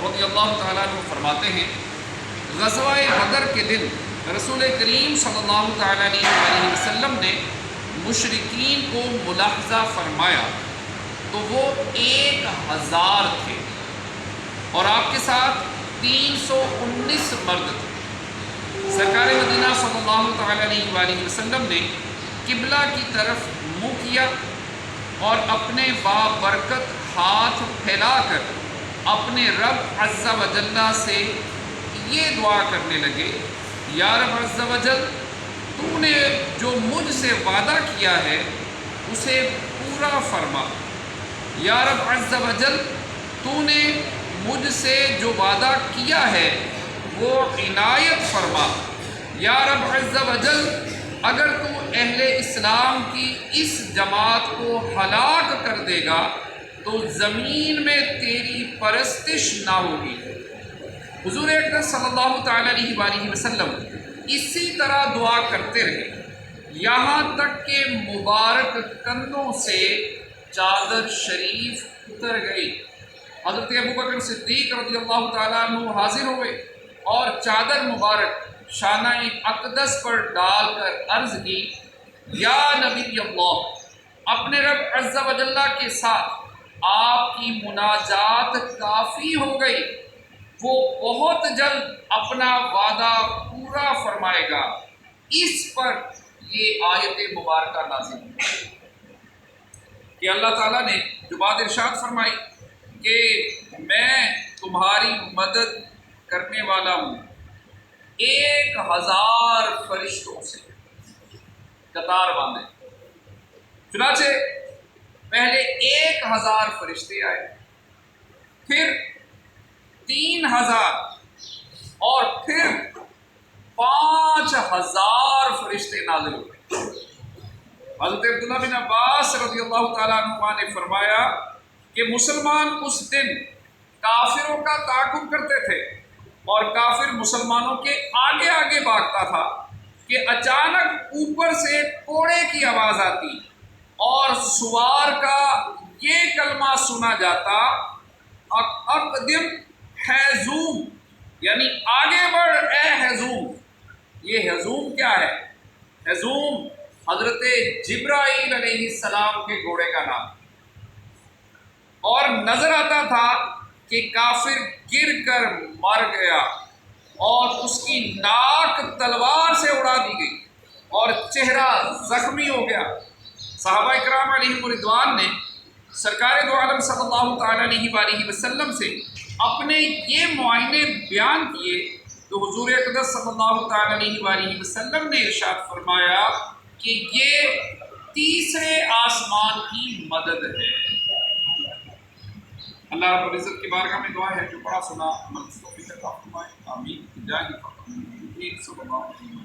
رضی اللہ تعالیٰ عنہ فرماتے ہیں غزوہ بدر کے دن رسول کریم صلی اللہ تعالیٰ علیہ وسلم نے مشرکین کو ملاحظہ فرمایا تو وہ 1000 تھے اور آپ کے ساتھ 319 مرد تھے۔ سرکار مدینہ صلی اللہ تعالیٰ علیہ وسلم نے قبلہ کی طرف منہ کیا اور اپنے بابرکت ہاتھ پھیلا کر اپنے رب عز و جل سے یہ دعا کرنے لگے، یا رب عز و جل، تو نے جو مجھ سے وعدہ کیا ہے اسے پورا فرما۔ یا رب عز و جل، تو نے مجھ سے جو وعدہ کیا ہے وہ عنایت فرما۔ یا رب عز و جل، اگر تو اہل اسلام کی اس جماعت کو ہلاک کر دے گا تو زمین میں تیری پرستش نہ ہوگی۔ حضور اکرم صلی اللہ تعالیٰ علیہ وسلم اسی طرح دعا کرتے رہے یہاں تک کہ مبارک کندھوں سے چادر شریف اتر گئی۔ حضرت ابوبکر صدیق رضی اللہ تعالیٰ عنہ حاضر ہوئے اور چادر مبارک شانہ اقدس پر ڈال کر عرض کی، یا نبی اللہ، اپنے رب عز و جل کے ساتھ آپ کی مناجات کافی ہو گئی، وہ بہت جلد اپنا وعدہ پورا فرمائے گا۔ اس پر یہ آیت مبارکہ نازل ہوئی کہ اللہ تعالیٰ نے جو بات ارشاد فرمائی کہ میں تمہاری مدد کرنے والا ہوں 1000 فرشتوں سے، قطار باندھے۔ چنانچہ پہلے 1000 فرشتے آئے، پھر 3000 اور پھر 5000 فرشتے نازل ہوئے۔ حضرت عبداللہ بن عباس رضی اللہ تعالیٰ عنہ نے فرمایا کہ مسلمان اس دن کافروں کا تعاقب کرتے تھے اور کافر مسلمانوں کے آگے آگے بھاگتا تھا کہ اچانک اوپر سے کوڑے کی آواز آتی اور سوار کا یہ کلمہ سنا جاتا، اقدم حیزوم، یعنی آگے بڑھ اے حیزوم۔ یہ حیزوم کیا ہے؟ حیزوم حضرت جبرائیل علیہ السلام کے گھوڑے کا نام، اور نظر آتا تھا کہ کافر گر کر مر گیا اور اس کی ناک تلوار سے اڑا دی گئی اور چہرہ زخمی ہو گیا۔ صحابہ اکرام علیہم رضوان نے سرکار دو عالم صلی اللہ تعالیٰ علیہ وسلم سے اپنے یہ معائنے بیان کیے تو حضور اقدس صلی اللہ تعالیٰ علیہ وسلم نے ارشاد فرمایا کہ یہ تیسرے آسمان کی مدد ہے۔ اللہ رب العزت کی بارگاہ میں دعا ہے جو پڑھا سنا عمل توفیق عطا فرمائے، آمین۔ جاہ فاطمہ صلی اللہ علیہ وسلم۔